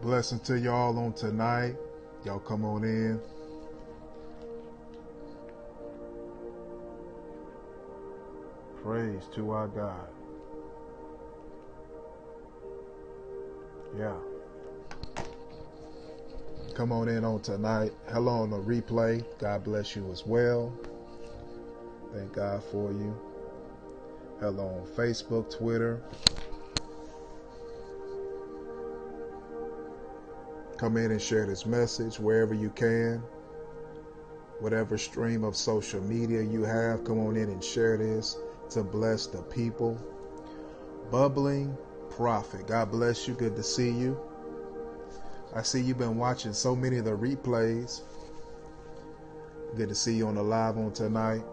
Blessing to y'all on tonight. Y'all come on in. Praise to our God. Yeah. Come on in on tonight. Hello on the replay. God bless you as well. Thank God for you. Hello on Facebook, Twitter. Come in and share this message wherever you can. Whatever stream of social media you have, come on in and share this to bless the people. Bubbling Prophet. God bless you. Good to see you. I see you've been watching so many of the replays. Good to see you on the live on tonight.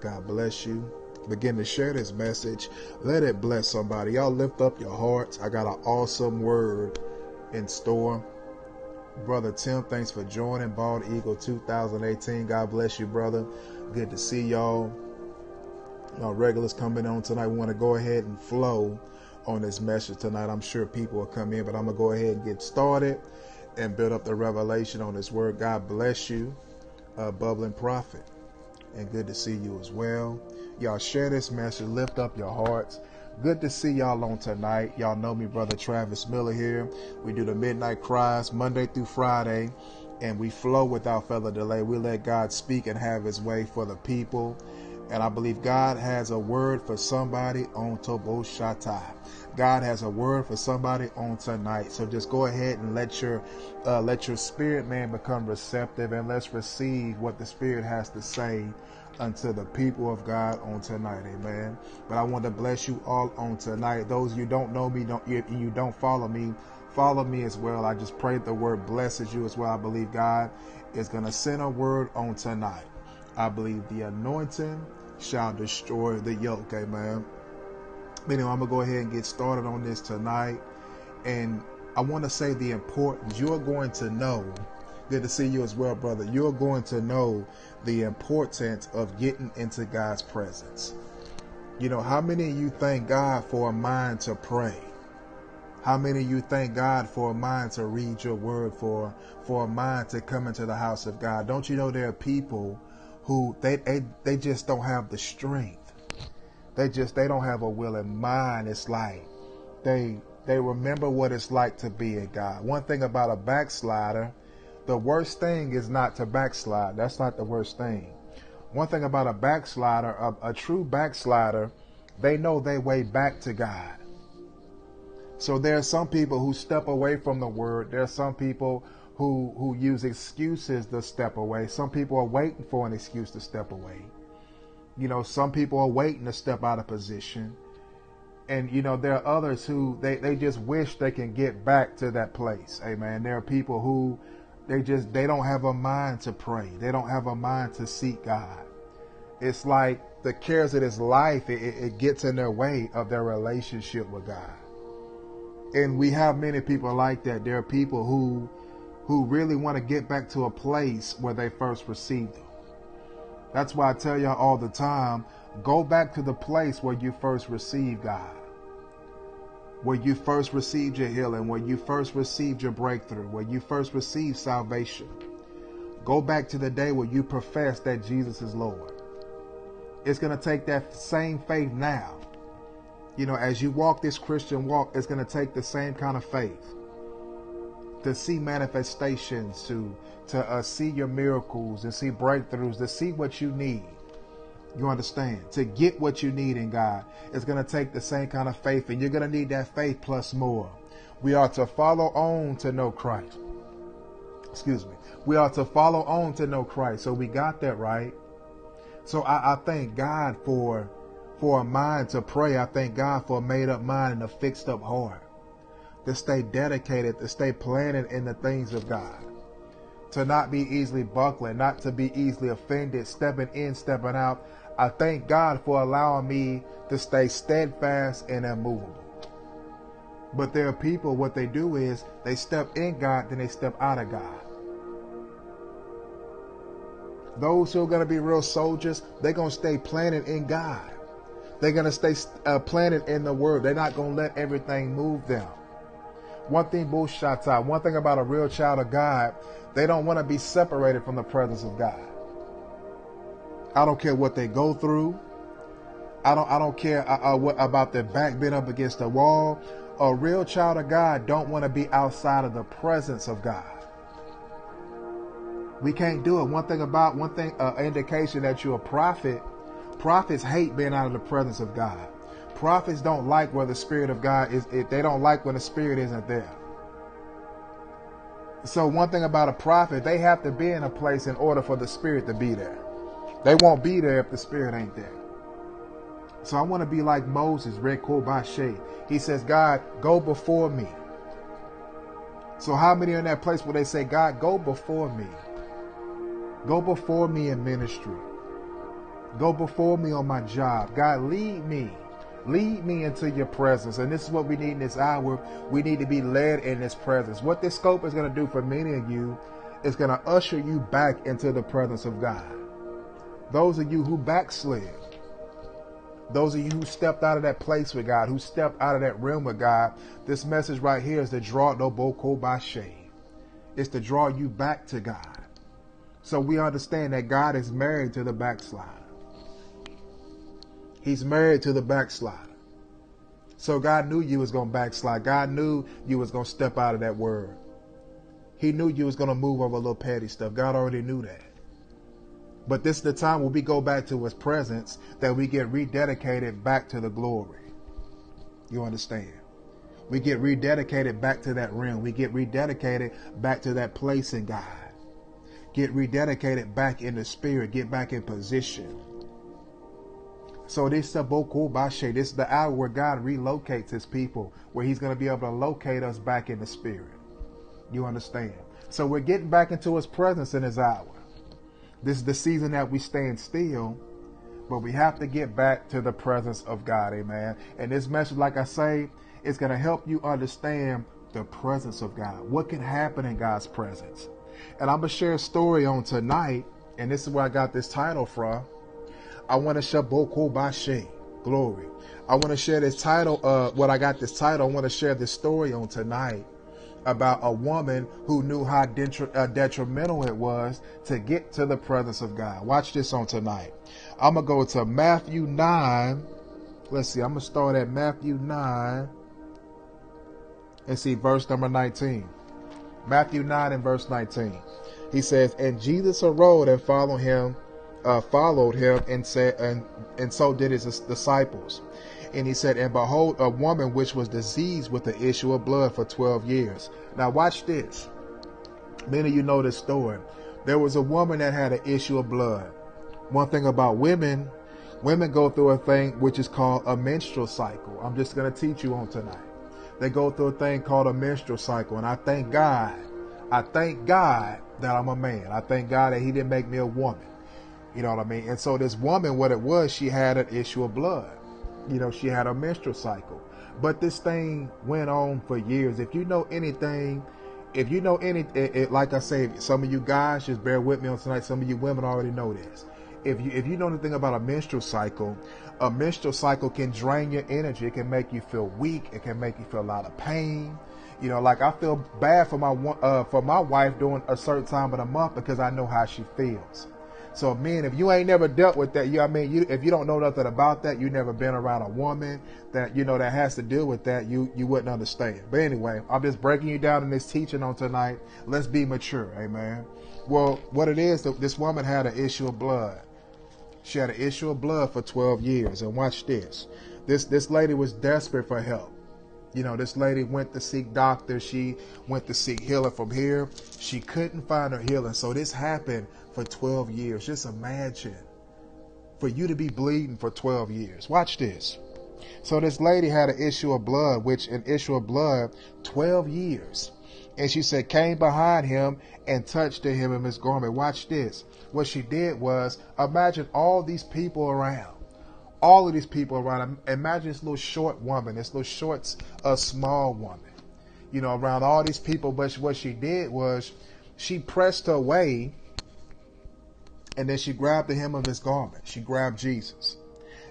God bless you. Begin to share this message. Let it bless somebody. Y'all lift up your hearts. I got an awesome word in store. Brother Tim, thanks for joining Bald Eagle 2018. God bless you, brother. Good to see y'all. Y'all regulars coming on tonight. We want to go ahead and flow on this message tonight. I'm sure people will come in, but I'm going to go ahead and get started and build up the revelation on this word. God bless you, Bubbling Prophet. And good to see you as well. Y'all share this message. Lift up your hearts. Good to see y'all on tonight. Y'all know me, Brother Travis Miller here. We do the Midnight Cries Monday through Friday, and we flow without further delay. We let God speak and have his way for the people. And I believe God has a word for somebody on Tobo Shatai. God has a word for somebody on tonight. So just go ahead and let your spirit man become receptive, and let's receive what the Spirit has to say unto the people of God on tonight. Amen. But I want to bless you all on tonight. Those of you don't know me, you don't follow me as well. I just pray the word blesses you as well. I believe God is going to send a word on tonight. I believe the anointing shall destroy the yoke. Amen. Anyway, I'm going to go ahead and get started on this tonight. And I want to say the importance. You're going to know. Good to see you as well, brother. You're going to know the importance of getting into God's presence. You know, how many of you thank God for a mind to pray? How many of you thank God for a mind to read your word, for a mind to come into the house of God? Don't you know there are people who they just don't have the strength. They don't have a willing mind. It's like they remember what it's like to be in God. One thing about a backslider, the worst thing is not to backslide. That's not the worst thing. One thing about a backslider, a true backslider, they know their way back to God. So there are some people who step away from the word. There are some people who use excuses to step away. Some people are waiting for an excuse to step away. You know, some people are waiting to step out of position. And, you know, there are others who they just wish they can get back to that place. Amen. There are people who they don't have a mind to pray. They don't have a mind to seek God. It's like the cares of this life, it gets in their way of their relationship with God. And we have many people like that. There are people who really want to get back to a place where they first received Him. That's why I tell y'all all the time, go back to the place where you first received God, where you first received your healing, where you first received your breakthrough, where you first received salvation. Go back to the day where you professed that Jesus is Lord. It's going to take that same faith now. You know, as you walk this Christian walk, it's going to take the same kind of faith to see manifestations, to see your miracles, and see breakthroughs, to see what you need. You understand? To get what you need in God, it's going to take the same kind of faith, and you're going to need that faith plus more. We are to follow on to know Christ. Excuse me. We are to follow on to know Christ. So we got that right. So I thank God for a mind to pray. I thank God for a made up mind and a fixed up heart. To stay dedicated, to stay planted in the things of God. To not be easily buckling, not to be easily offended, stepping in, stepping out. I thank God for allowing me to stay steadfast and immovable. But there are people, what they do is they step in God, then they step out of God. Those who are going to be real soldiers, they're going to stay planted in God. They're going to stay planted in the Word. They're not going to let everything move them. One thing about a real child of God, they don't want to be separated from the presence of God. I don't care what they go through. I don't care what about their back being up against the wall. A real child of God don't want to be outside of the presence of God. We can't do it. One thing, indication that you're a prophet. Prophets hate being out of the presence of God. Prophets don't like where the Spirit of God is. They don't like when the Spirit isn't there. So one thing about a prophet, they have to be in a place in order for the Spirit to be there. They won't be there if the Spirit ain't there. So I want to be like Moses, Reko Bashe. He says, God, go before me. So how many are in that place where they say, God, go before me? Go before me in ministry. Go before me on my job. God, lead me. Lead me into your presence. And this is what we need in this hour. We need to be led in this presence. What this scope is going to do for many of you is going to usher you back into the presence of God. Those of you who backslid, those of you who stepped out of that place with God, who stepped out of that realm with God, this message right here is to draw no boko bashe. It's to draw you back to God. So we understand that God is married to the backslider. He's married to the backslider. So God knew you was going to backslide. God knew you was going to step out of that word. He knew you was going to move over a little petty stuff. God already knew that. But this is the time when we go back to his presence that we get rededicated back to the glory. You understand? We get rededicated back to that realm. We get rededicated back to that place in God. Get rededicated back in the spirit. Get back in position. So this is the hour where God relocates his people, where he's going to be able to locate us back in the spirit. You understand? So we're getting back into his presence in his hour. This is the season that we stand still, but we have to get back to the presence of God. Amen. And this message, like I say, is going to help you understand the presence of God. What can happen in God's presence? And I'm going to share a story on tonight, and this is where I got this title from. I want to share Boko Bashe, glory. I want to share this title, what I got this title. I want to share this story on tonight about a woman who knew how detrimental it was to get to the presence of God. Watch this on tonight. I'm going to go to Matthew 9. Let's see. I'm going to start at Matthew 9 and see verse number 19. Matthew 9 and verse 19. He says, and Jesus arose and followed him and said, and so did his disciples. And he said, and behold, a woman which was diseased with the issue of blood for 12 years. Now watch this. Many of you know this story. There was a woman that had an issue of blood. One thing about women go through a thing which is called a menstrual cycle. I'm just going to teach you on tonight. They go through a thing called a menstrual cycle. And I thank God that I'm a man. I thank God that he didn't make me a woman. You know what I mean? And so this woman, what it was, she had an issue of blood. You know, she had a menstrual cycle. But this thing went on for years. If you know anything, like I say, some of you guys, just bear with me on tonight. Some of you women already know this. If you know anything about a menstrual cycle can drain your energy. It can make you feel weak. It can make you feel a lot of pain. You know, like I feel bad for my wife during a certain time of the month because I know how she feels. So men, if you ain't never dealt with that, if you don't know nothing about that, you never been around a woman that, that has to deal with that, you wouldn't understand. But anyway, I'm just breaking you down in this teaching on tonight. Let's be mature. Amen. Well, what it is, this woman had an issue of blood. She had an issue of blood for 12 years. And watch this. This lady was desperate for help. You know, this lady went to seek doctors. She went to seek healing from here. She couldn't find her healing. So this happened for 12 years. Just imagine for you to be bleeding for 12 years. Watch this. So this lady had an issue of blood, 12 years. And she said, came behind him and touched the hem of his garment. Watch this. What she did was, imagine all these people around. All of these people around. Imagine this little short woman, small woman, around all these people. But what she did was she pressed her way, and then she grabbed the hem of his garment. She grabbed Jesus.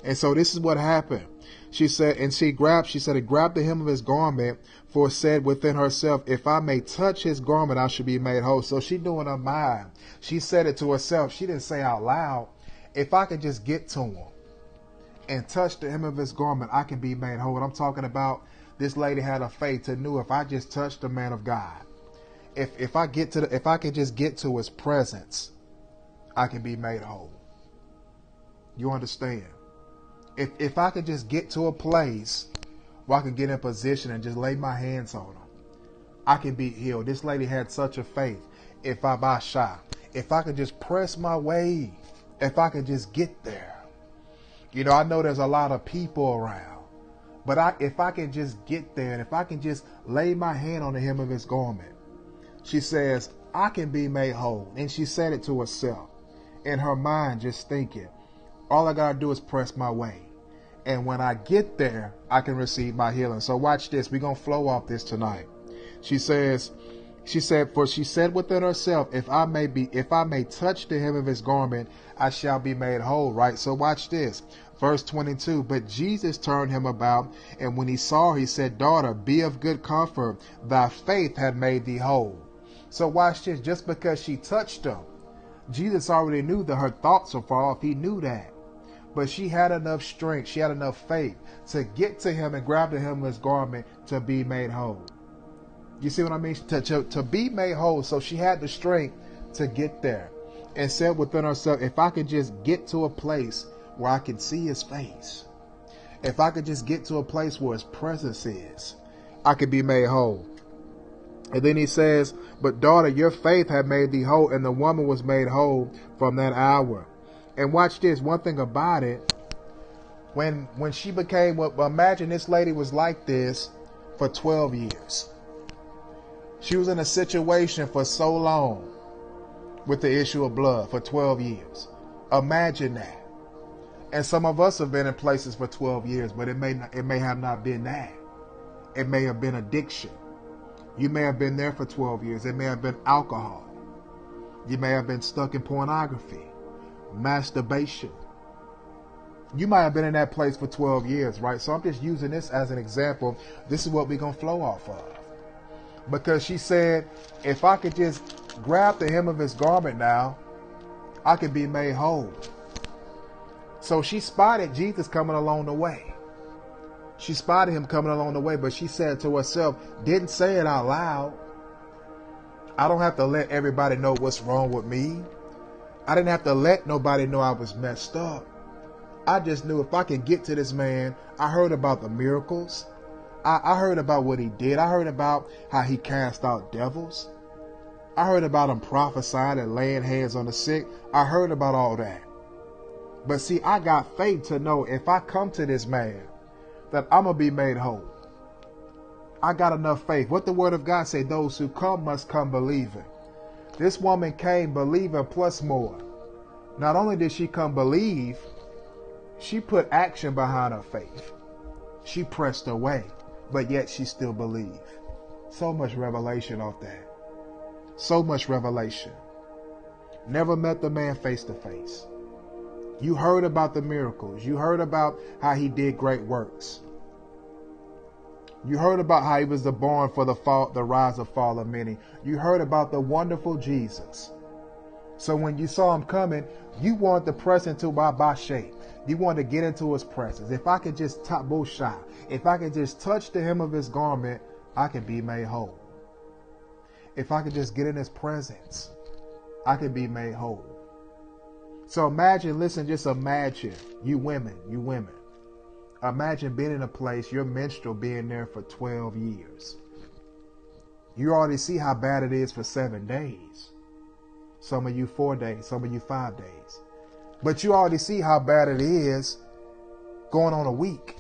And so this is what happened. She said, and she said, it grabbed the hem of his garment, for said within herself, if I may touch his garment, I should be made whole. So she knew in her mind. She said it to herself. She didn't say out loud, if I could just get to him and touch the hem of his garment, I can be made whole. I'm talking about this lady had a faith to know if I just touch the man of God, if I can just get to his presence, I can be made whole. You understand? If I could just get to a place where I can get in position and just lay my hands on him, I can be healed. This lady had such a faith. If I could just press my way, if I could just get there. You know, I know there's a lot of people around, but if I can just get there, and if I can just lay my hand on the hem of his garment, she says, I can be made whole. And she said it to herself in her mind, just thinking, all I got to do is press my way. And when I get there, I can receive my healing. So watch this. We're going to flow off this tonight. She said, for she said within herself, if I may touch the hem of his garment, I shall be made whole. Right? So watch this. Verse 22, but Jesus turned him about, and when he saw her, he said, daughter, be of good comfort. Thy faith had made thee whole. So watch this. Just because she touched him, Jesus already knew that her thoughts were far off. He knew that. But she had enough strength, she had enough faith to get to him and grab the hem of his garment to be made whole. You see what I mean? To be made whole. So she had the strength to get there and said within herself, if I could just get to a place where I can see his face, if I could just get to a place where his presence is, I could be made whole. And then he says, but daughter, your faith had made thee whole. And the woman was made whole from that hour. And watch this. One thing about it, when she became, imagine this lady was like this for 12 years. She was in a situation for so long with the issue of blood for 12 years. Imagine that. And some of us have been in places for 12 years, but it may have not been that. It may have been addiction. You may have been there for 12 years. It may have been alcohol. You may have been stuck in pornography, masturbation. You might have been in that place for 12 years, right? So I'm just using this as an example. This is what we're going to flow off of. Because she said, if I could just grab the hem of his garment now, I could be made whole. So she spotted Jesus coming along the way. She spotted him coming along the way, but she said to herself, didn't say it out loud. I don't have to let everybody know what's wrong with me. I didn't have to let nobody know I was messed up. I just knew if I could get to this man. I heard about the miracles. I heard about what he did. I heard about how he cast out devils. I heard about him prophesying and laying hands on the sick. I heard about all that. But see, I got faith to know if I come to this man, that I'm going to be made whole. I got enough faith. What the word of God say, those who come must come believing. This woman came believing plus more. Not only did she come believe, she put action behind her faith. She pressed her way, but yet she still believed. So much revelation off that. So much revelation. Never met the man face to face. You heard about the miracles. You heard about how he did great works. You heard about how he was the born for the rise and fall of many. You heard about the wonderful Jesus. So when you saw him coming, you wanted to press into by shape. You wanted to get into his presence. If I could just if I could just touch the hem of his garment, I could be made whole. If I could just get in his presence, I could be made whole. So imagine, just imagine, you women. Imagine being in a place, your menstrual being there for 12 years. You already see how bad it is for 7 days. Some of you 4 days, some of you 5 days. But you already see how bad it is going on a week.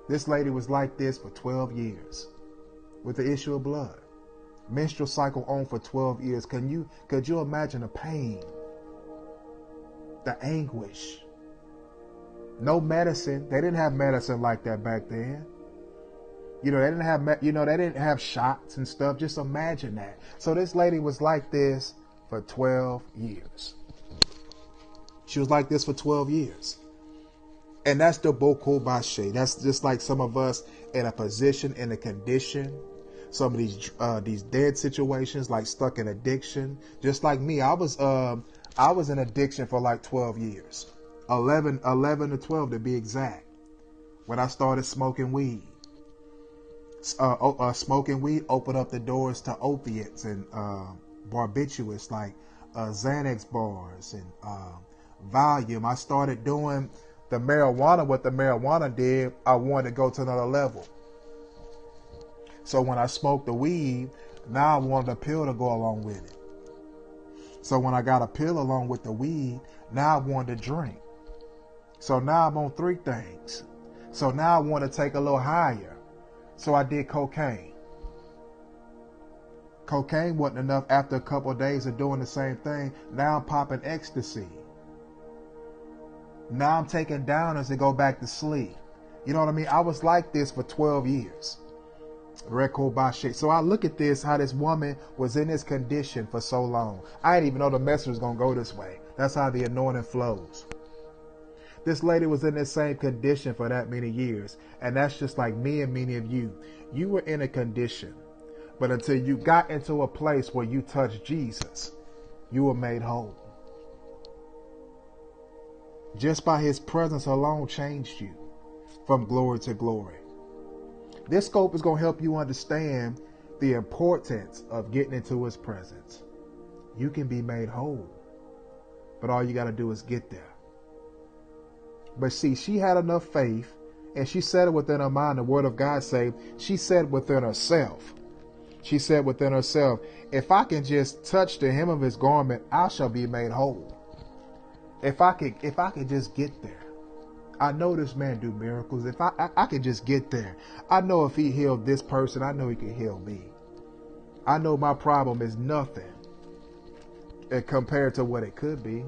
This lady was like this for 12 years with the issue of blood. Menstrual cycle on for 12 years. Could you imagine the pain, the anguish? No medicine. They didn't have medicine like that back then. They didn't have shots and stuff. Just imagine that. So this lady was like this for 12 years. She was like this for 12 years. And that's the Boko Bashe. That's just like some of us in a position, in a condition. Some of these dead situations, like stuck in addiction. Just like me, I was in addiction for like 12 years. 11 to 12 to be exact. When I started smoking weed. Smoking weed opened up the doors to opiates and barbiturates like Xanax bars and Valium. I started doing the marijuana. What the marijuana did, I wanted to go to another level. So when I smoked the weed, now I wanted a pill to go along with it. So when I got a pill along with the weed, now I wanted to drink. So now I'm on 3 things. So now I want to take a little higher. So I did cocaine. Cocaine wasn't enough after a couple of days of doing the same thing. Now I'm popping ecstasy. Now I'm taking downers to go back to sleep. You know what I mean? I was like this for 12 years. So I look at this, how this woman was in this condition for so long. I didn't even know the message was going to go this way. That's how the anointing flows. This lady was in this same condition for that many years. And that's just like me and many of you. You were in a condition. But until you got into a place where you touched Jesus, you were made whole. Just by his presence alone changed you from glory to glory. This scope is going to help you understand the importance of getting into his presence. You can be made whole, but all you got to do is get there. But see, she had enough faith, and she said it within her mind. The word of God say, she said within herself. She said within herself, if I can just touch the hem of his garment, I shall be made whole. If I could just get there. I know this man do miracles. If I could just get there. I know if he healed this person, I know he can heal me. I know my problem is nothing compared to what it could be.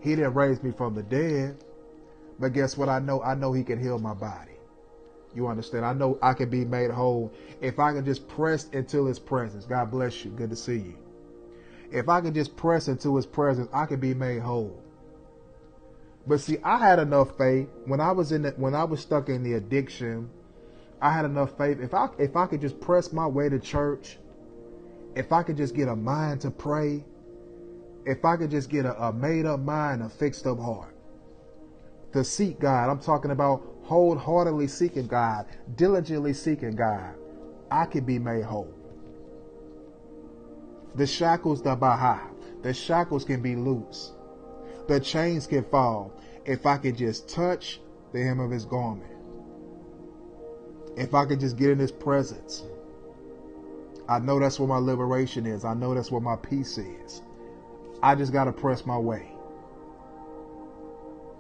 He didn't raise me from the dead. But guess what? I know he can heal my body. You understand? I know I can be made whole if I can just press into his presence. God bless you. Good to see you. If I can just press into his presence, I can be made whole. But see, I had enough faith when I was stuck in the addiction. I had enough faith. If I could just press my way to church, if I could just get a mind to pray, if I could just get a made up mind, a fixed up heart to seek God. I'm talking about wholeheartedly seeking God, diligently seeking God. I could be made whole. The shackles, the shackles can be loose. The chains can fall if I could just touch the hem of his garment. If I could just get in his presence. I know that's where my liberation is. I know that's where my peace is. I just got to press my way.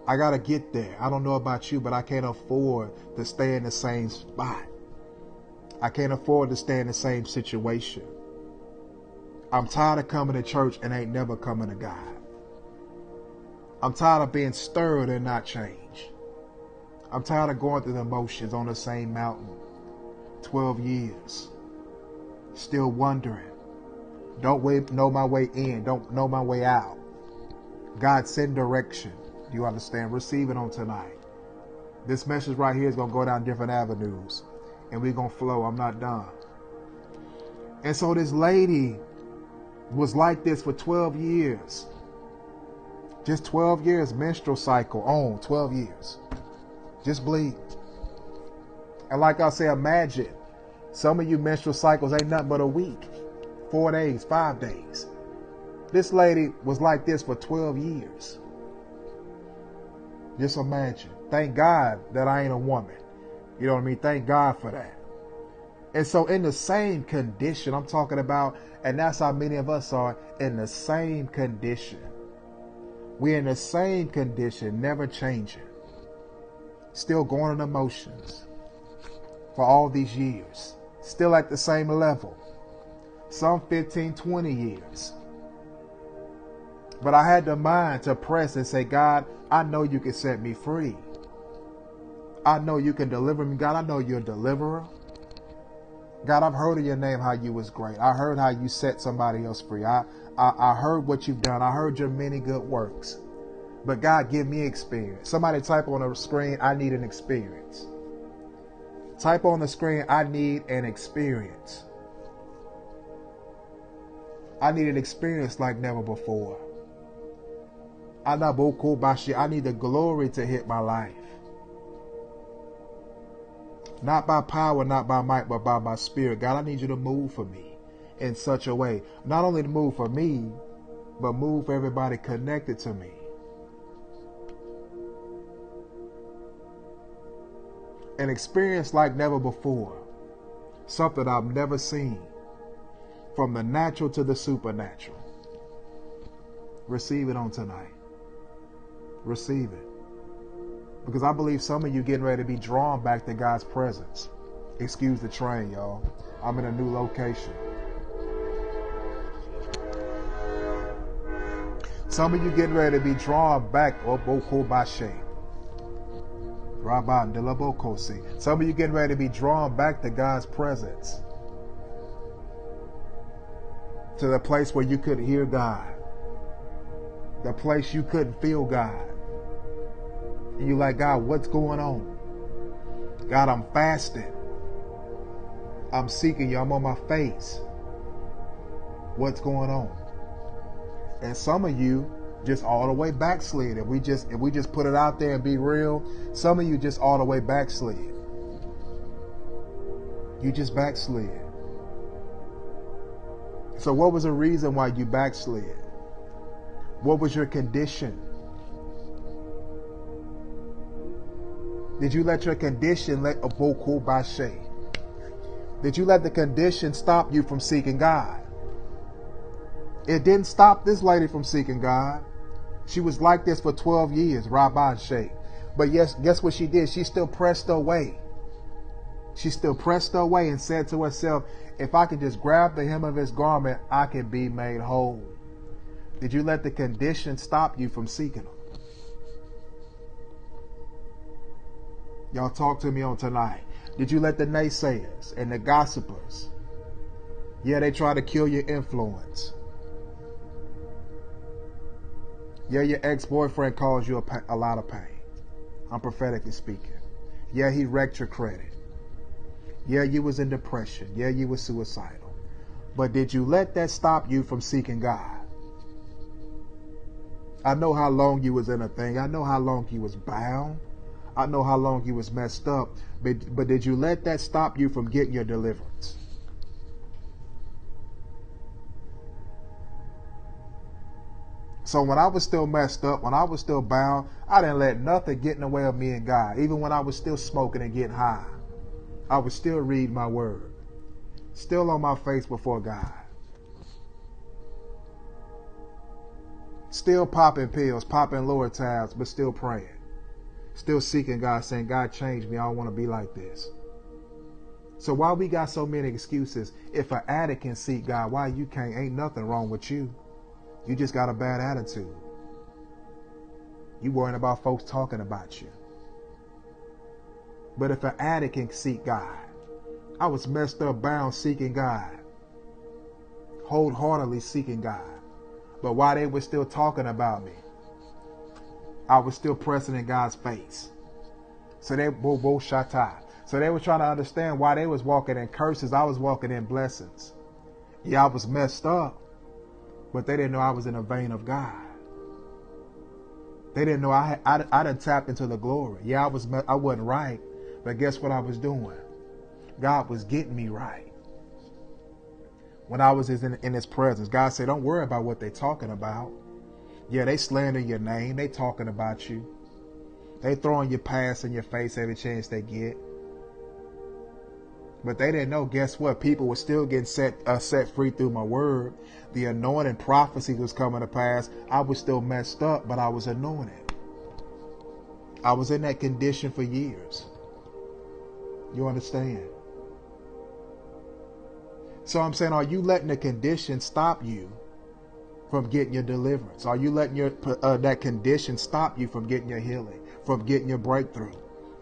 I got to get there. I don't know about you, but I can't afford to stay in the same spot. I can't afford to stay in the same situation. I'm tired of coming to church and ain't never coming to God. I'm tired of being stirred and not change. I'm tired of going through the motions on the same mountain. 12 years. Still wondering. Don't know my way in. Don't know my way out. God, send direction. Do you understand? Receive it on tonight. This message right here is going to go down different avenues. And we're going to flow. I'm not done. And so this lady was like this for 12 years. Just 12 years, menstrual cycle on, 12 years. Just bleed. And like I say, imagine, some of you menstrual cycles ain't nothing but a week, 4 days, 5 days. This lady was like this for 12 years. Just imagine. Thank God that I ain't a woman. You know what I mean? Thank God for that. And so in the same condition I'm talking about, and that's how many of us are in the same condition. We're in the same condition, never changing. Still going on emotions for all these years. Still at the same level. Some 15, 20 years. But I had the mind to press and say, God, I know you can set me free. I know you can deliver me. God, I know you're a deliverer. God, I've heard of your name, how you was great. I heard how you set somebody else free. I heard what you've done. I heard your many good works. But God, give me experience. Somebody type on the screen, I need an experience. Type on the screen, I need an experience. I need an experience like never before. I need the glory to hit my life. Not by power, not by might, but by my spirit. God, I need you to move for me in such a way. Not only to move for me, but move for everybody connected to me. An experience like never before. Something I've never seen. From the natural to the supernatural. Receive it on tonight. Receive it. Because I believe some of you getting ready to be drawn back to God's presence. Excuse the train, y'all. I'm in a new location. Some of you getting ready to be drawn back. Some of you getting ready to be drawn back to God's presence. To the place where you could hear God. The place you couldn't feel God. And you're like, God, what's going on? God, I'm fasting. I'm seeking you. I'm on my face. What's going on? And some of you just all the way backslid. If we just put it out there and be real, some of you just all the way backslid. You just backslid. So what was the reason why you backslid? What was your condition? Did you let your condition Did you let the condition stop you from seeking God? It didn't stop this lady from seeking God. She was like this for 12 years, Rabban Sheikh. But yes, guess what she did? She still pressed her way. She still pressed her way and said to herself, if I can just grab the hem of his garment, I can be made whole. Did you let the condition stop you from seeking him? Y'all talk to me on tonight. Did you let the naysayers and the gossipers, they try to kill your influence. Your ex-boyfriend caused you a lot of pain. I'm prophetically speaking. He wrecked your credit. You was in depression. You was suicidal. But did you let that stop you from seeking God? I know how long you was in a thing. I know how long you was bound. I know how long you was messed up. But did you let that stop you from getting your deliverance? So when I was still messed up, when I was still bound, I didn't let nothing get in the way of me and God. Even when I was still smoking and getting high, I would still read my word. Still on my face before God. Still popping pills, popping lower tabs, but still praying. Still seeking God, saying, God, change me. I don't want to be like this. So why we got so many excuses? If an addict can seek God, why you can't? Ain't nothing wrong with you. You just got a bad attitude. You worrying about folks talking about you. But if an addict can seek God, I was messed up, bound, seeking God. Wholeheartedly seeking God. But while they were still talking about me, I was still pressing in God's face. So they were trying to understand why they was walking in curses. I was walking in blessings. I was messed up. But they didn't know I was in a vein of God. They didn't know I done tapped into the glory. I wasn't right. But guess what I was doing? God was getting me right. When I was in his presence, God said, don't worry about what they're talking about. They slander your name. They talking about you. They throwing your past in your face every chance they get. But they didn't know, guess what? People were still getting set free through my word. The anointing prophecy was coming to pass. I was still messed up, but I was anointed. I was in that condition for years. You understand? So I'm saying, are you letting the condition stop you from getting your deliverance? Are you letting that condition stop you from getting your healing, from getting your breakthrough?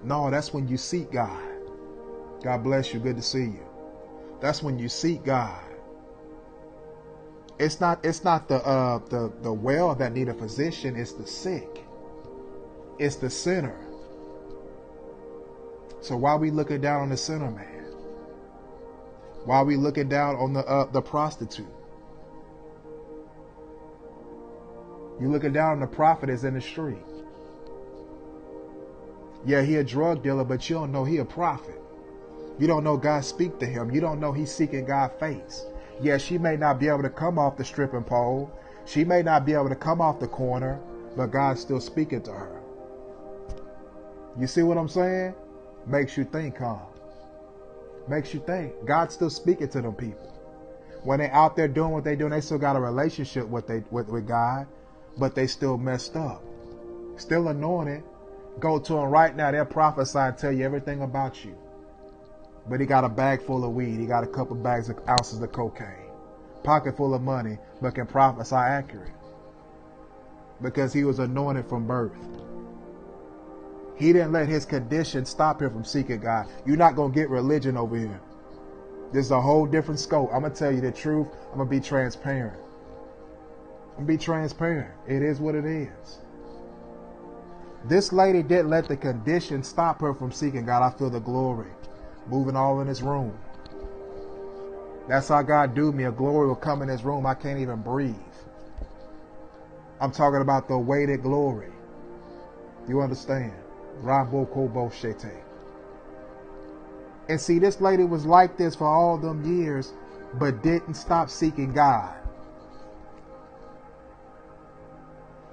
No, that's when you seek God. God bless you. Good to see you. That's when you seek God. It's not the well that need a physician. It's the sick. It's the sinner. So why we looking down on the sinner, man? Why we looking down on the prostitute? You looking down on the prophet that's in the street. Yeah, he a drug dealer, but you don't know he a prophet. You don't know God speak to him. You don't know he's seeking God's face. Yeah, she may not be able to come off the stripping pole. She may not be able to come off the corner, but God's still speaking to her. You see what I'm saying? Makes you think, huh? Makes you think. God's still speaking to them people. When they out there doing what they doing, they still got a relationship with God, but they still messed up. Still anointed. Go to them right now. They'll prophesy and tell you everything about you. But he got a bag full of weed. He got a couple bags of ounces of cocaine. Pocket full of money, but can prophesy accurate. Because he was anointed from birth. He didn't let his condition stop him from seeking God. You're not going to get religion over here. This is a whole different scope. I'm going to tell you the truth. I'm going to be transparent. I'm going to be transparent. It is what it is. This lady didn't let the condition stop her from seeking God. I feel the glory moving all in this room. That's how God do me. A glory will come in this room. I can't even breathe. I'm talking about the weighted glory. You understand? And see, this lady was like this for all them years, but didn't stop seeking God.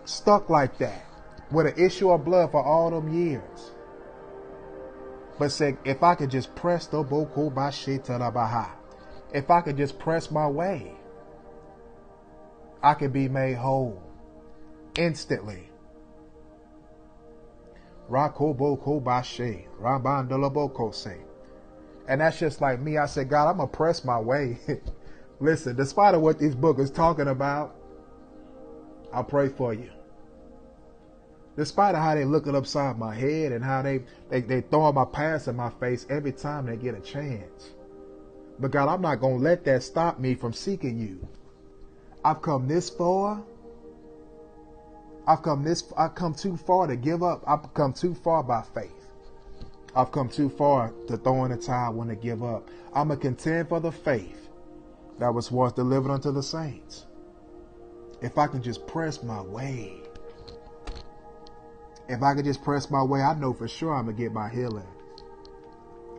Stuck like that, with an issue of blood for all them years. But said, if I could just press the boko baha, if I could just press my way, I could be made whole instantly. And that's just like me. I said, God, I'm going to press my way. Listen, despite of what this book is talking about, I'll pray for you. Despite of how they looking upside my head and how they throw my past in my face every time they get a chance. But God, I'm not going to let that stop me from seeking you. I've come this far. I've come too far to give up. I've come too far by faith. I've come too far to throw in the towel when to give up. I'm going to contend for the faith that was once delivered unto the saints. If I can just press my way. If I can just press my way, I know for sure I'm going to get my healing.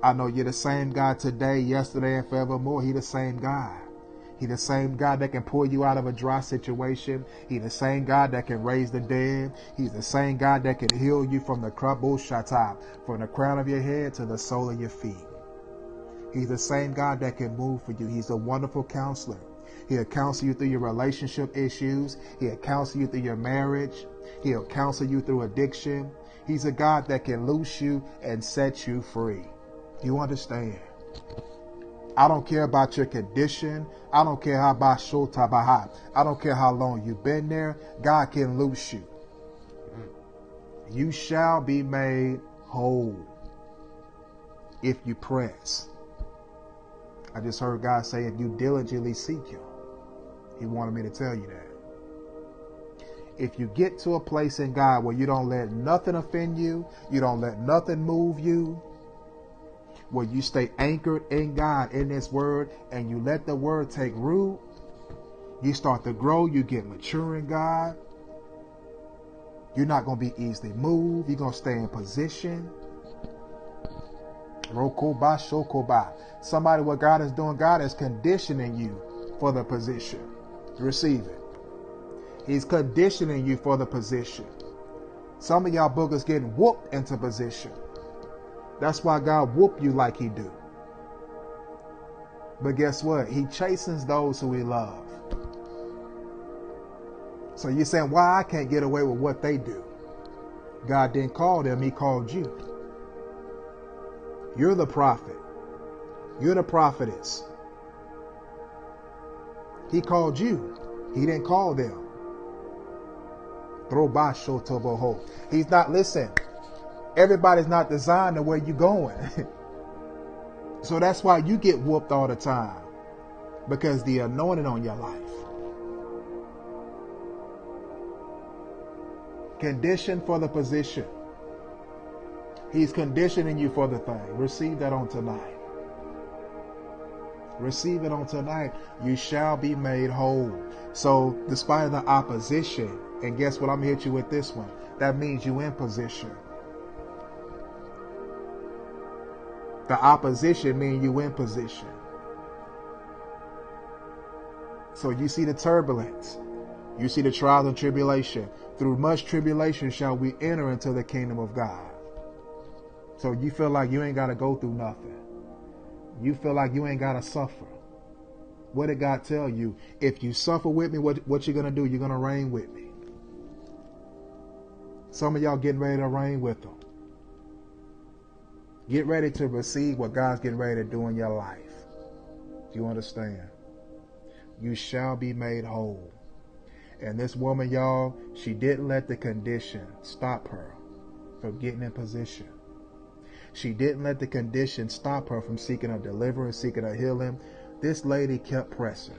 I know you're the same God today, yesterday, and forevermore. He the same God. He the same God that can pull you out of a dry situation. He the same God that can raise the dead. He's the same God that can heal you from the krabu shata, from the crown of your head to the sole of your feet. He's the same God that can move for you. He's a wonderful counselor. He'll counsel you through your relationship issues. He'll counsel you through your marriage. He'll counsel you through addiction. He's a God that can loose you and set you free. You understand? I don't care about your condition. I don't care how about Shotabaha. I don't care how long you've been there. God can loose you. You shall be made whole if you press. I just heard God say, if you diligently seek him. He wanted me to tell you that. If you get to a place in God where you don't let nothing offend you, you don't let nothing move you, where you stay anchored in God, in this word, and you let the word take root, you start to grow, you get mature in God. You're not going to be easily moved. You're going to stay in position. Rokoba shokoba. Somebody, what God is doing, God is conditioning you for the position. Receive it. He's conditioning you for the position. Some of y'all boogers getting whooped into position. That's why God whoop you like he do. But guess what? He chastens those who he loves. So you're saying, why I can't get away with what they do? God didn't call them, he called you. You're the prophet. You're the prophetess. He called you. He didn't call them. He's not, listen, everybody's not designed to where you're going. So that's why you get whooped all the time. Because the anointing on your life. Condition for the position. He's conditioning you for the thing. Receive that on tonight. Receive it on tonight. You shall be made whole. So despite the opposition, and guess what? I'm going to hit you with this one. That means you in position. The opposition means you in position. So you see the turbulence. You see the trials and tribulation. Through much tribulation shall we enter into the kingdom of God. So you feel like you ain't got to go through nothing. You feel like you ain't got to suffer. What did God tell you? If you suffer with me, what you're going to do? You're going to reign with me. Some of y'all getting ready to reign with him. Get ready to receive what God's getting ready to do in your life. Do you understand? You shall be made whole. And this woman, y'all, she didn't let the condition stop her from getting in position. She didn't let the condition stop her from seeking a deliverance, seeking a healing. This lady kept pressing.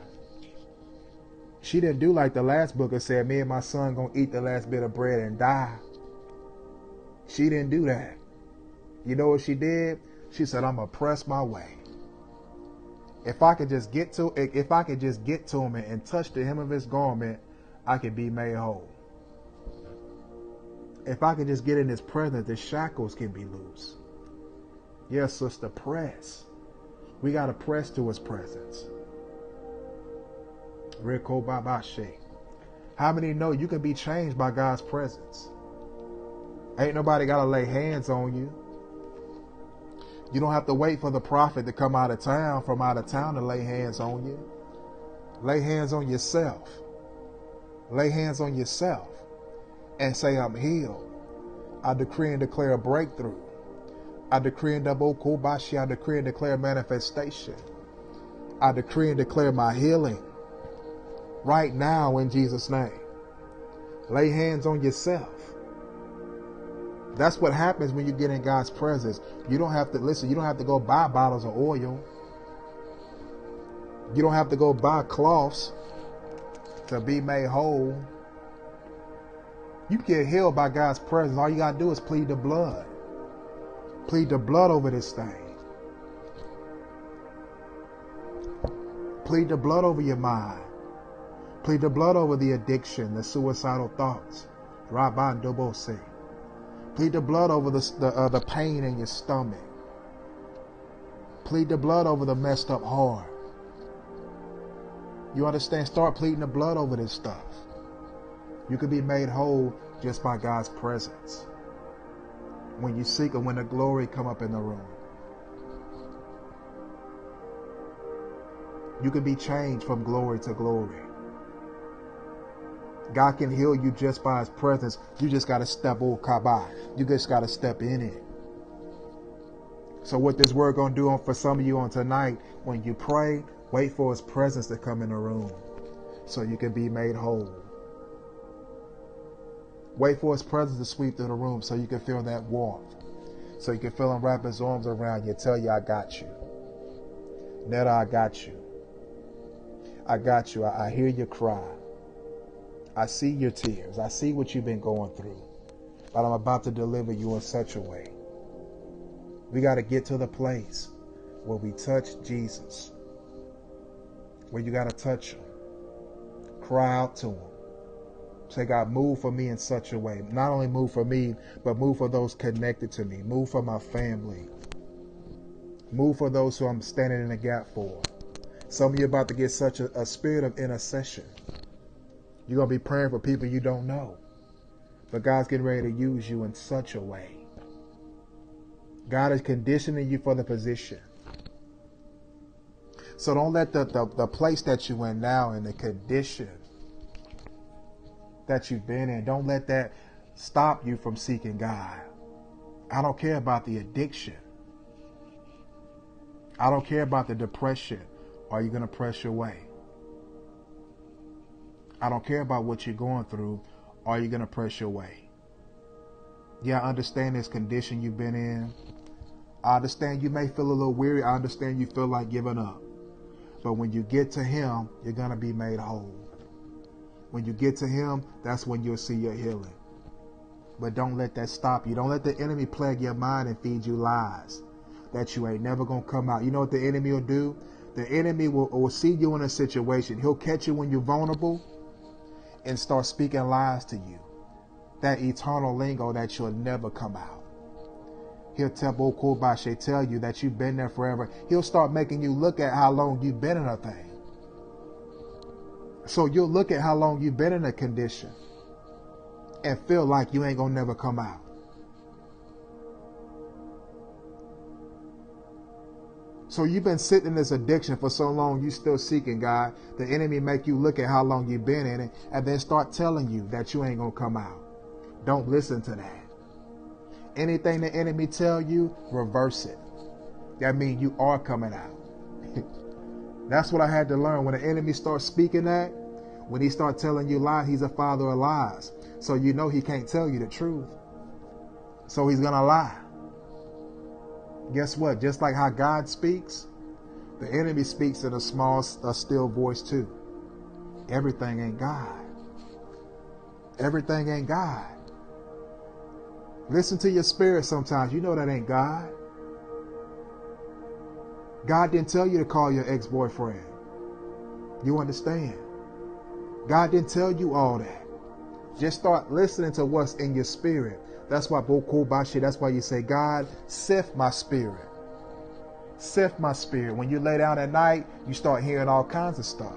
She didn't do like the last book said, me and my son gonna eat the last bit of bread and die. She didn't do that. You know what she did? She said, I'm gonna press my way. If I could just get to him and touch the hem of his garment, I could be made whole. If I could just get in his presence, the shackles can be loose. Yes, sister, press. We got to press to his presence. Rico Babashe. How many know you can be changed by God's presence? Ain't nobody got to lay hands on you. You don't have to wait for the prophet to come from out of town to lay hands on you. Lay hands on yourself. Lay hands on yourself and say, I'm healed. I decree and declare a breakthrough. I decree and declare manifestation. I decree and declare my healing right now in Jesus' name. Lay hands on yourself. That's what happens when you get in God's presence. You don't have to listen. You don't have to go buy bottles of oil. You don't have to go buy cloths to be made whole. You get healed by God's presence. All you got to do is plead the blood. Plead the blood over this thing. Plead the blood over your mind. Plead the blood over the addiction, the suicidal thoughts. Rabban Dobose. Plead the blood over the pain in your stomach. Plead the blood over the messed up heart. You understand? Start pleading the blood over this stuff. You can be made whole just by God's presence. When you seek and when the glory come up in the room. You can be changed from glory to glory. God can heal you just by his presence. You just got to step over kabah. You just got to step in it. So what this word going to do for some of you on tonight, when you pray, wait for his presence to come in the room so you can be made whole. Wait for his presence to sweep through the room so you can feel that warmth. So you can feel him wrap his arms around you, tell you, I got you. Netta, I got you. I got you. I hear your cry. I see your tears. I see what you've been going through. But I'm about to deliver you in such a way. We got to get to the place where we touch Jesus. Where you got to touch him. Cry out to him. Say, God, move for me in such a way. Not only move for me, but move for those connected to me. Move for my family. Move for those who I'm standing in the gap for. Some of you are about to get such a spirit of intercession. You're going to be praying for people you don't know. But God's getting ready to use you in such a way. God is conditioning you for the position. So don't let the place that you're in now and the condition that you've been in, don't let that stop you from seeking God. I don't care about the addiction. I don't care about the depression. Are you going to press your way? I don't care about what you're going through. Are you going to press your way? Yeah, I understand this condition you've been in. I understand you may feel a little weary. I understand you feel like giving up. But when you get to him, you're going to be made whole. When you get to him, that's when you'll see your healing. But don't let that stop you. Don't let the enemy plague your mind and feed you lies that you ain't never going to come out. You know what the enemy will do? The enemy will see you in a situation. He'll catch you when you're vulnerable and start speaking lies to you. That eternal lingo that you'll never come out. He'll tell you that you've been there forever. He'll start making you look at how long you've been in a thing. So you'll look at how long you've been in a condition and feel like you ain't gonna never come out. So you've been sitting in this addiction for so long, you still seeking God. The enemy make you look at how long you've been in it and then start telling you that you ain't gonna come out. Don't listen to that. Anything the enemy tell you, reverse it. That means you are coming out. That's what I had to learn. When the enemy starts speaking that, when he starts telling you lies, he's a father of lies. So you know he can't tell you the truth. So he's going to lie. Guess what? Just like how God speaks, the enemy speaks in a small, still voice too. Everything ain't God. Everything ain't God. Listen to your spirit sometimes. You know that ain't God. God didn't tell you to call your ex-boyfriend. You understand? God didn't tell you all that. Just start listening to what's in your spirit. That's why that's why you say, God, sift my spirit. Sift my spirit. When you lay down at night, you start hearing all kinds of stuff.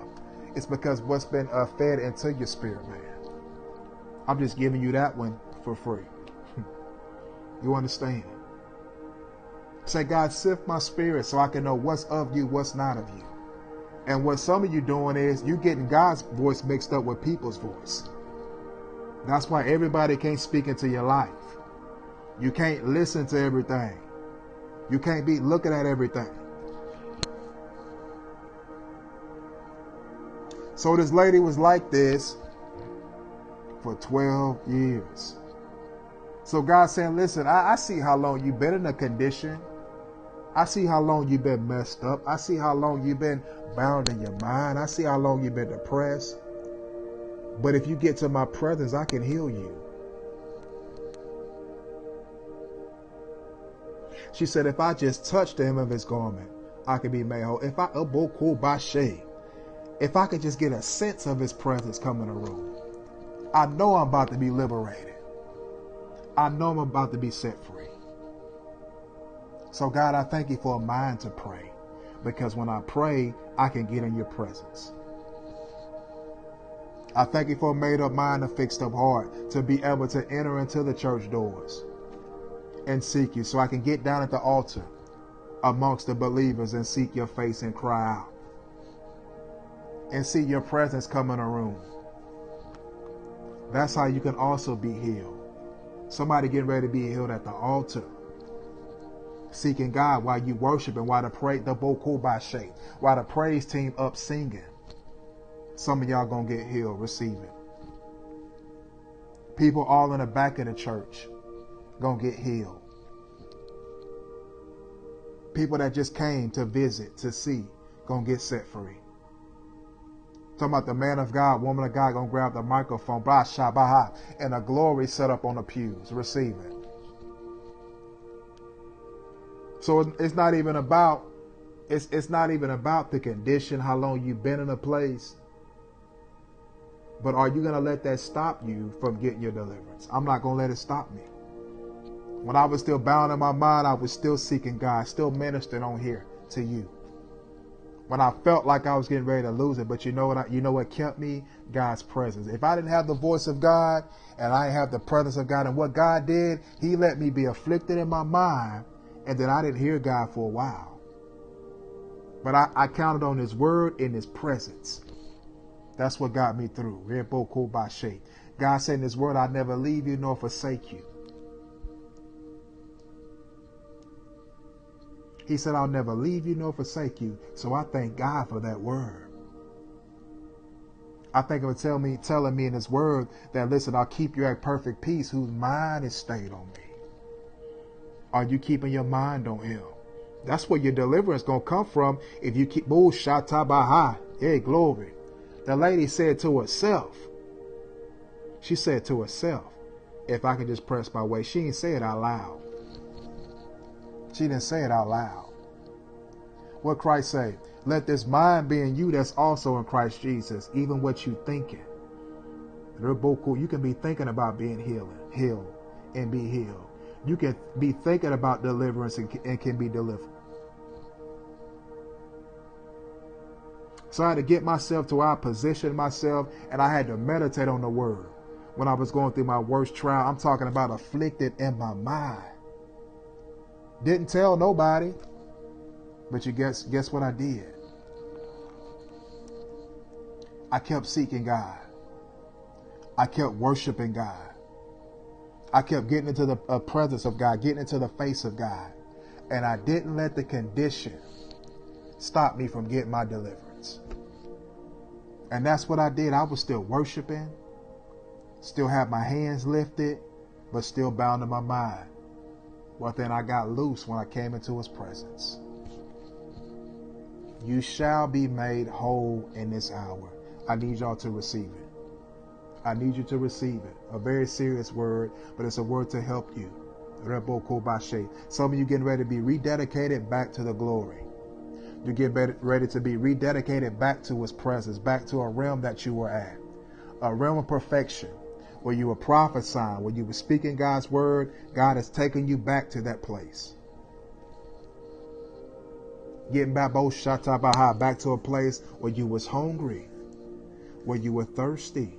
It's because what's been fed into your spirit, man. I'm just giving you that one for free. You understand? Say, God, sift my spirit so I can know what's of you, what's not of you. And what some of you doing is you getting God's voice mixed up with people's voice. That's why everybody can't speak into your life. You can't listen to everything. You can't be looking at everything. So this lady was like this for 12 years. So God's saying, listen, I see how long you've been in a condition. I see how long you've been messed up. I see how long you've been bound in your mind. I see how long you've been depressed. But if you get to my presence, I can heal you. She said, if I just touch the hem of his garment, I can be made whole. If I could just get a sense of his presence come in the room, I know I'm about to be liberated. I know I'm about to be set free. So God, I thank you for a mind to pray, because when I pray, I can get in your presence. I thank you for a made up mind, a fixed up heart, to be able to enter into the church doors and seek you, so I can get down at the altar amongst the believers and seek your face and cry out and see your presence come in a room. That's how you can also be healed. Somebody getting ready to be healed at the altar, seeking God while you worshiping, while the praise team up singing. Some of y'all gonna get healed. Receive it. People all in the back of the church gonna get healed. People that just came to visit, to see, gonna get set free. Talking about the man of God, woman of God gonna grab the microphone, and a glory set up on the pews. Receive it. So it's not even about the condition, how long you've been in a place. But are you going to let that stop you from getting your deliverance? I'm not going to let it stop me. When I was still bound in my mind, I was still seeking God, still ministering on here to you. When I felt like I was getting ready to lose it, but you know what kept me? God's presence. If I didn't have the voice of God and I didn't have the presence of God, and what God did, he let me be afflicted in my mind, and then I didn't hear God for a while. But I counted on his word and his presence. That's what got me through. God said in his word, I'll never leave you nor forsake you. He said, I'll never leave you nor forsake you. So I thank God for that word. I think it would telling me in his word that, listen, I'll keep you at perfect peace whose mind is stayed on me. Are you keeping your mind on him? That's where your deliverance going to come from. If you keep, hey, glory. The lady said to herself, she said to herself, if I can just press my way. She didn't say it out loud. She didn't say it out loud. What Christ say? Let this mind be in you that's also in Christ Jesus. Even what you thinking. You can be thinking about being healed and be healed. You can be thinking about deliverance and can be delivered. So I had to get myself to where I positioned myself, and I had to meditate on the word. When I was going through my worst trial, I'm talking about afflicted in my mind. Didn't tell nobody, but you guess what I did? I kept seeking God. I kept worshiping God. I kept getting into the presence of God, getting into the face of God. And I didn't let the condition stop me from getting my deliverance. And that's what I did. I was still worshiping, still had my hands lifted, but still bound in my mind. Well, then I got loose when I came into his presence. You shall be made whole in this hour. I need y'all to receive it. I need you to receive it. A very serious word, but it's a word to help you. Some of you getting ready to be rededicated back to the glory. You get ready to be rededicated back to his presence, back to a realm that you were at. A realm of perfection, where you were prophesying, where you were speaking God's word. God has taken you back to that place. Getting back to a place where you was hungry, where you were thirsty.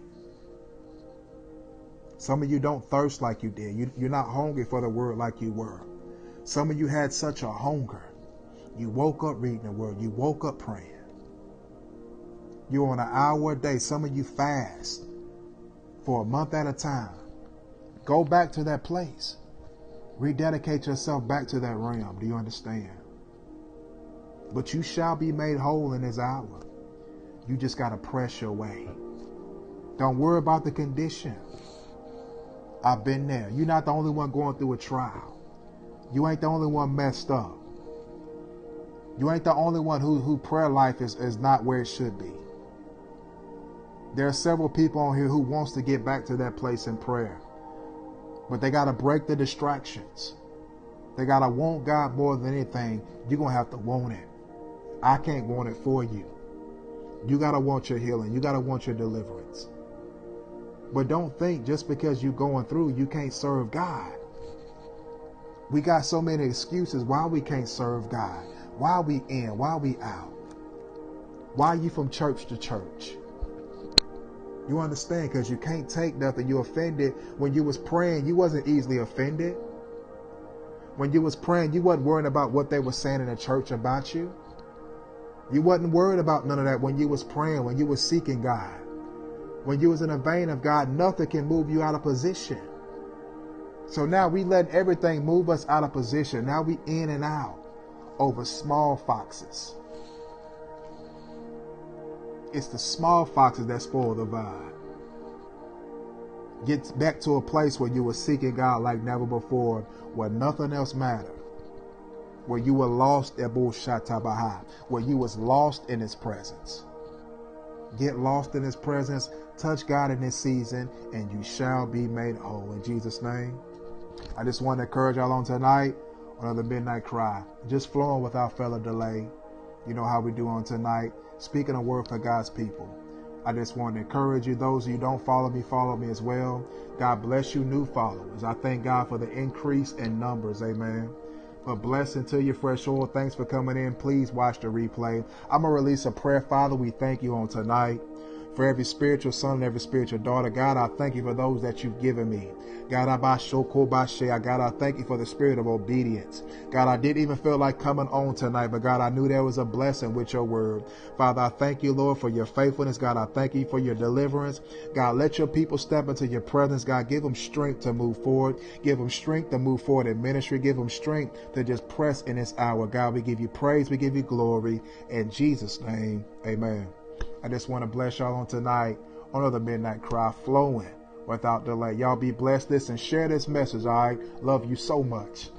Some of you don't thirst like you did. You're not hungry for the word like you were. Some of you had such a hunger. You woke up reading the word. You woke up praying. You're on an hour a day. Some of you fast for a month at a time. Go back to that place. Rededicate yourself back to that realm. Do you understand? But you shall be made whole in this hour. You just got to press your way. Don't worry about the condition. I've been there. You're not the only one going through a trial. You ain't the only one messed up. You ain't the only one who prayer life is not where it should be. There are several people on here who wants to get back to that place in prayer. But they got to break the distractions. They got to want God more than anything. You're going to have to want it. I can't want it for you. You got to want your healing. You got to want your deliverance. But don't think just because you're going through, you can't serve God. We got so many excuses why we can't serve God. Why we in? Why we out? Why are you from church to church? You understand? Because you can't take nothing. You offended. When you was praying, you wasn't easily offended. When you was praying, you wasn't worrying about what they were saying in the church about you. You wasn't worried about none of that when you was praying, when you was seeking God. When you was in a vein of God, nothing can move you out of position. So now we let everything move us out of position. Now we in and out over small foxes. It's the small foxes that spoil the vine. Get back to a place where you were seeking God like never before, where nothing else mattered. Where you were lost at Shatabaha, where you was lost in his presence. Get lost in his presence, touch God in this season, and you shall be made whole. In Jesus' name, I just want to encourage y'all on tonight, another Midnight Cry. Just flowing without further delay. You know how we do on tonight, speaking a word for God's people. I just want to encourage you, those of you who don't follow me as well. God bless you, new followers. I thank God for the increase in numbers, amen. But blessing to you, Fresh Oil. Thanks for coming in. Please watch the replay. I'm going to release a prayer. Father, we thank you on tonight for every spiritual son and every spiritual daughter. God, I thank you for those that you've given me. God, I thank you for the spirit of obedience. God, I didn't even feel like coming on tonight, but God, I knew there was a blessing with your word. Father, I thank you, Lord, for your faithfulness. God, I thank you for your deliverance. God, let your people step into your presence. God, give them strength to move forward. Give them strength to move forward in ministry. Give them strength to just press in this hour. God, we give you praise. We give you glory. In Jesus' name, amen. I just want to bless y'all on tonight on another Midnight Cry, flowing without delay. Y'all be blessed. Listen, share this message, all right? Love you so much.